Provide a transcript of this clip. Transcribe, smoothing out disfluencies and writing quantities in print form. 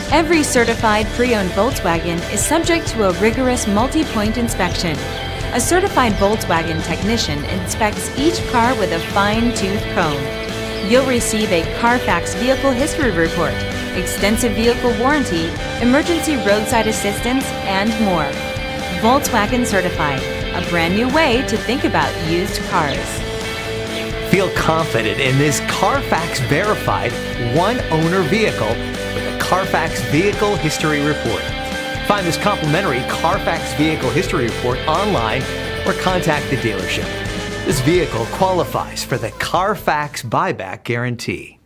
Every certified pre-owned Volkswagen is subject to a rigorous multi-point inspection. A certified Volkswagen technician inspects each car with a fine-tooth comb. You'll receive a Carfax Vehicle History Report, extensive vehicle warranty, emergency roadside assistance, and more. Volkswagen Certified, a brand new way to think about used cars. Feel confident in this Carfax verified one-owner vehicle with a Carfax Vehicle History Report. Find this complimentary Carfax Vehicle History Report online or contact the dealership. This vehicle qualifies for the Carfax Buyback Guarantee.